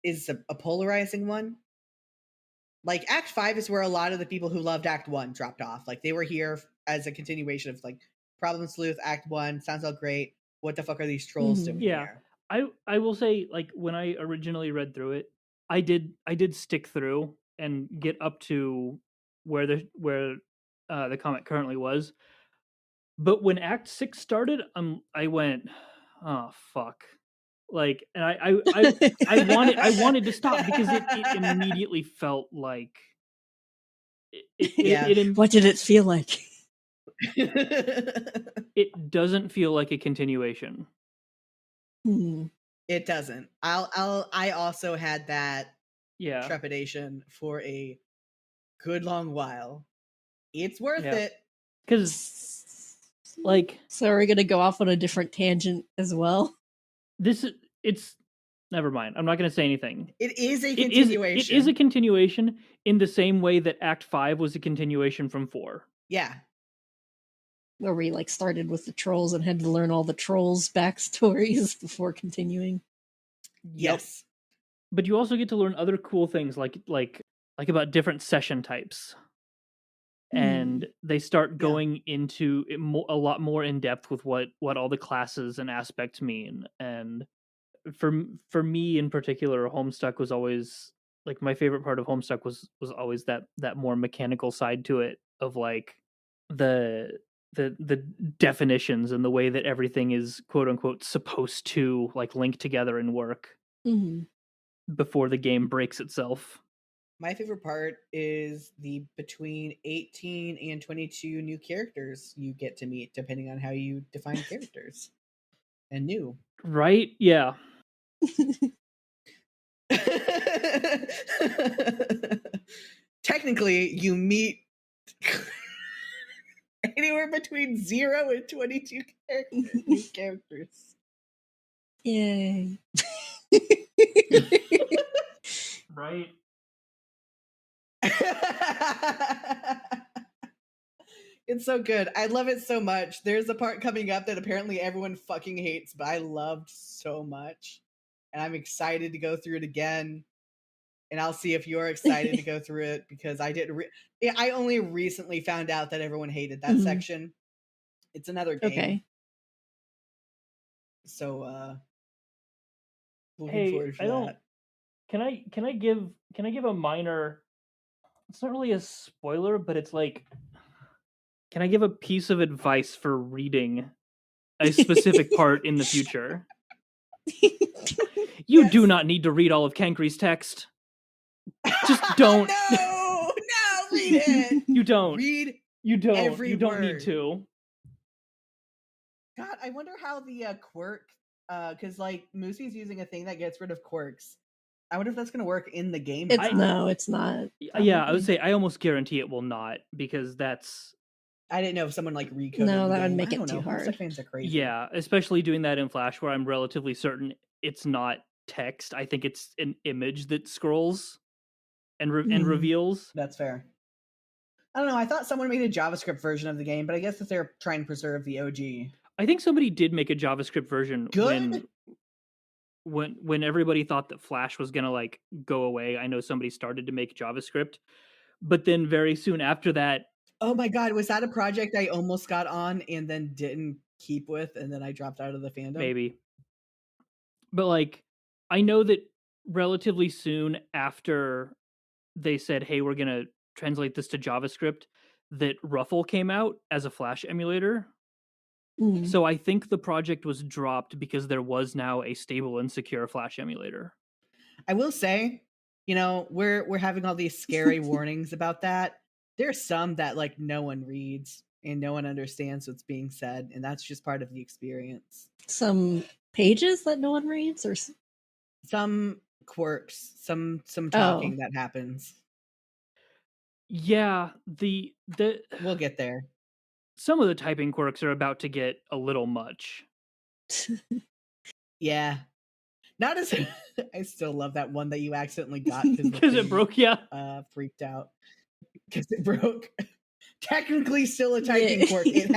is a polarizing one. Like Act 5 is where a lot of the people who loved Act 1 dropped off. Like they were here as a continuation of like Problem Sleuth, Act 1, sounds all great. What the fuck are these trolls doing here? I will say, like, when I originally read through it, I did stick through and get up to where the comic currently was. But when Act 6 started, I went, oh fuck. Like, and I wanted to stop because it immediately felt like what did it feel like? It doesn't feel like a continuation. It doesn't. I also had that trepidation for a good long while. It's worth it. Because like, so are we gonna go off on a different tangent as well? It's never mind. I'm not going to say anything. It is a continuation. It is a continuation in the same way that Act 5 was a continuation from 4. Yeah. Where we like started with the trolls and had to learn all the trolls' backstories before continuing. Yes. But you also get to learn other cool things like about different session types. And they start going into it a lot more in depth with what all the classes and aspects mean. And for me in particular, Homestuck was always like my favorite part of Homestuck was always that more mechanical side to it, of like the definitions and the way that everything is quote unquote supposed to like link together and work before the game breaks itself. My favorite part is the between 18 and 22 new characters you get to meet, depending on how you define characters. And new. Right? Yeah. Technically, you meet anywhere between 0 and 22 new characters. Yay. Right. It's so good. I love it so much. There's a part coming up that apparently everyone fucking hates, but I loved so much. And I'm excited to go through it again. And I'll see if you're excited to go through it, because I didn't. I only recently found out that everyone hated that section. It's another game. Okay. So looking forward to that. Can I give a minor, it's not really a spoiler, but it's like, can I give a piece of advice for reading a specific part in the future? You do not need to read all of Kankri's text. Just don't. No, read it. You don't. Read. You don't. Every You don't word. need to. God, I wonder how the quirk, because like Moosey's using a thing that gets rid of quirks. I wonder if that's going to work in the game. No, it's not. Yeah, I would say I almost guarantee it will not, because that's. I didn't know if someone like recoded. No, the that game. would make I it don't too know. hard. Homestuck fans are crazy. Yeah, especially doing that in Flash, where I'm relatively certain it's not text. I think it's an image that scrolls and reveals. That's fair. I don't know. I thought someone made a JavaScript version of the game, but I guess if they're trying to preserve the OG. I think somebody did make a JavaScript version when everybody thought that Flash was gonna like go away. I know somebody started to make JavaScript, but then very soon after that. Oh my God, was that a project I almost got on and then didn't keep with, and then I dropped out of the fandom? Maybe. But like, I know that relatively soon after they said, hey, we're gonna translate this to JavaScript, that Ruffle came out as a Flash emulator. So I think the project was dropped because there was now a stable and secure Flash emulator. I will say, we're having all these scary warnings about that. There's some that like no one reads and no one understands what's being said, and that's just part of the experience. Some pages that no one reads, or some quirks, some talking that happens. Yeah, the we'll get there. Some of the typing quirks are about to get a little much. Yeah. Not as I still love that one that you accidentally got because it broke. Yeah. Freaked out because it broke. Technically still a typing quirk. It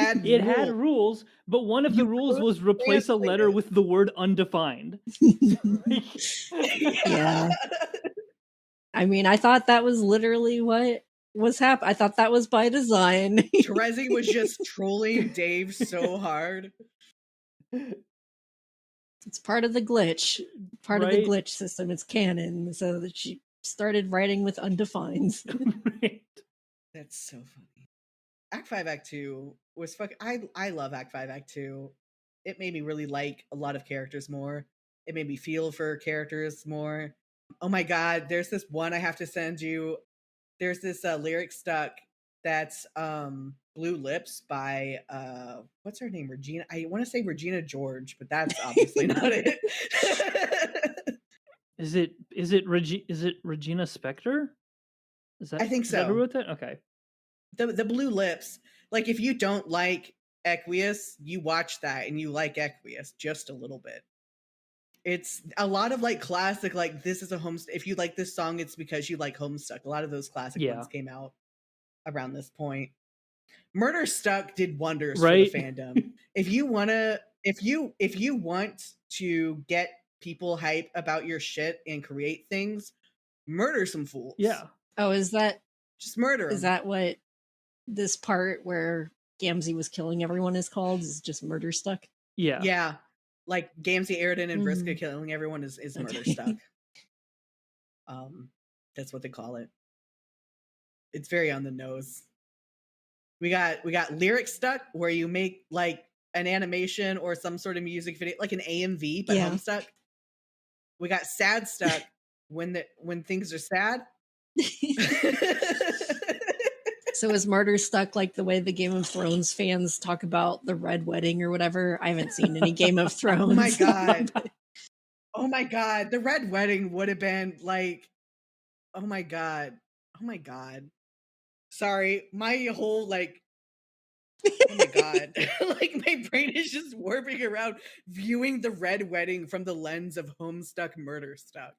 had rules, but one of the rules was replace a letter with the word undefined. Yeah. I mean, I thought that was literally what was happening. I thought that was by design. Terezi was just trolling Dave so hard. It's part of the glitch. Part of the glitch system. It's canon. So that she started writing with undefined. Right. That's so funny. Act 5, Act 2 was fucking... I love Act 5, Act 2. It made me really like a lot of characters more. It made me feel for characters more. Oh my God, there's this one I have to send you. There's this lyric stuck that's Blue Lips by what's her name? Regina. I want to say Regina George, but that's obviously not it. Is it Regina Spektor? Is that? I think so. Is that who wrote that? Okay. The Blue Lips. Like, if you don't like Equius, you watch that and you like Equius just a little bit. It's a lot of like classic, like this is a Homestuck. If you like this song, it's because you like Homestuck. A lot of those classic ones came out around this point. Murderstuck did wonders for the fandom. If you want to get people hype about your shit and create things, murder some fools. Yeah. Oh, is that just murder? Is that what this part where Gamzee was killing everyone is called? Is just Murderstuck? Yeah. Yeah. Like Gamzee, Aridin, and Vriska killing everyone is Murderstuck. That's what they call it. It's very on the nose. We got Lyric Stuck, where you make like an animation or some sort of music video, like an AMV, but Homestuck. We got Sad Stuck, when things are sad. So is Moosestuck like the way the Game of Thrones fans talk about the Red Wedding or whatever? I haven't seen any Game of Thrones. Oh my god. Oh my god. The Red Wedding would have been like, oh my god. Oh my god. Sorry. My whole like, oh my god. Like my brain is just warping around viewing the Red Wedding from the lens of Homestuck Murderstuck.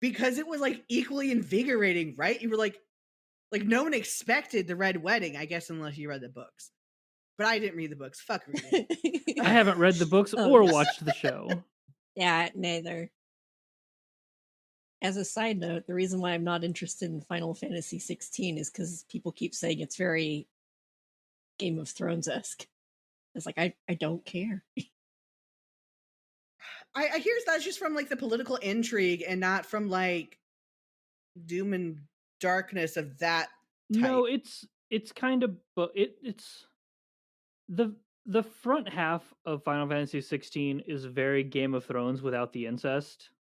Because it was like equally invigorating, right? You were like no one expected the Red Wedding, I guess, unless you read the books. But I didn't read the books. Fuck reading. I haven't read the books or watched the show. Yeah, neither. As a side note, the reason why I'm not interested in Final Fantasy 16 is because people keep saying it's very Game of Thrones-esque. It's like, I don't care. I hear that's just from like the political intrigue and not from like doom and darkness of that type. No, it's kind of, but it's the front half of Final Fantasy 16 is very Game of Thrones without the incest.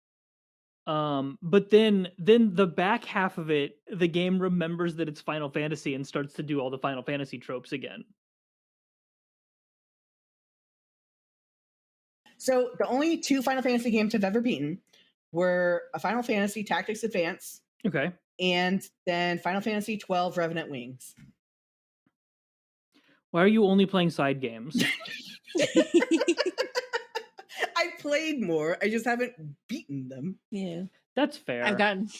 But then the back half of it, the game remembers that it's Final Fantasy and starts to do all the Final Fantasy tropes again. So the only 2 Final Fantasy games I've ever beaten were a Final Fantasy Tactics Advance. Okay. And then Final Fantasy 12 Revenant Wings. Why are you only playing side games? I played more. I just haven't beaten them. Yeah. That's fair. I've gotten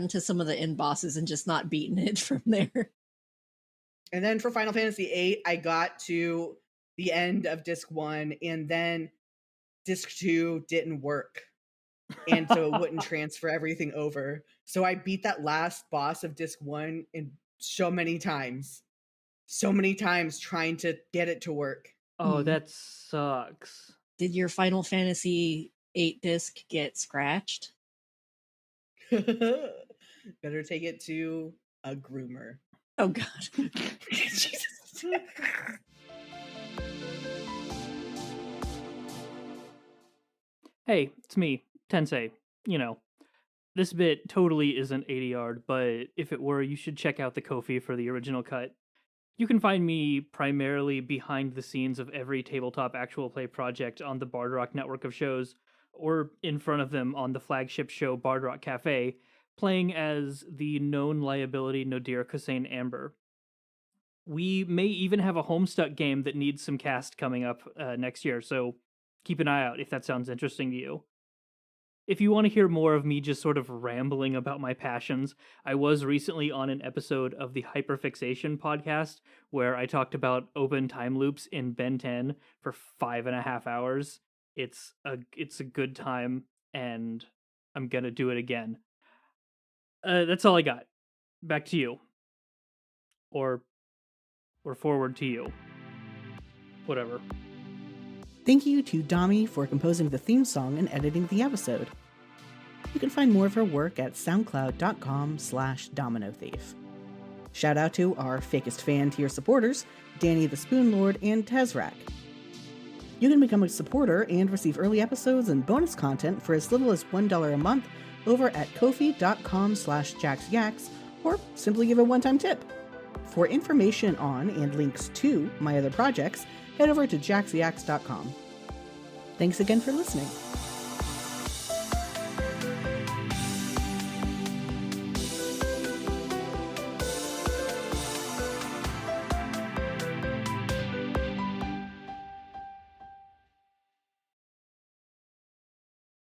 to some of the end bosses and just not beaten it from there. And then for Final Fantasy 8, I got to the end of Disc 1, and then Disc 2 didn't work. And so it wouldn't transfer everything over. So I beat that last boss of Disc 1 in so many times trying to get it to work. Oh, that sucks. Did your Final Fantasy 8 disc get scratched? Better take it to a groomer. Oh god. Jesus. Hey, it's me, Tensei. You know, this bit totally isn't 80 yard, but if it were, you should check out the Ko-fi for the original cut. You can find me primarily behind the scenes of every tabletop actual play project on the Bard Rock network of shows, or in front of them on the flagship show Bard Rock Cafe, playing as the known liability Nodir Kosain Amber. We may even have a Homestuck game that needs some cast coming up next year, so keep an eye out if that sounds interesting to you. If you want to hear more of me just sort of rambling about my passions, I was recently on an episode of the Hyperfixation podcast where I talked about open time loops in Ben 10 for 5.5 hours. It's a good time, and I'm gonna do it again. That's all I got. Back to you. Or forward to you. Whatever. Thank you to Dami for composing the theme song and editing the episode. You can find more of her work at soundcloud.com/dominothief. Shout out to our fakest fan tier supporters, Danny the Spoonlord and Tezrak. You can become a supporter and receive early episodes and bonus content for as little as $1 a month over at ko-fi.com/jaxyax, or simply give a one-time tip. For information on and links to my other projects, head over to jaxyax.com. Thanks again for listening.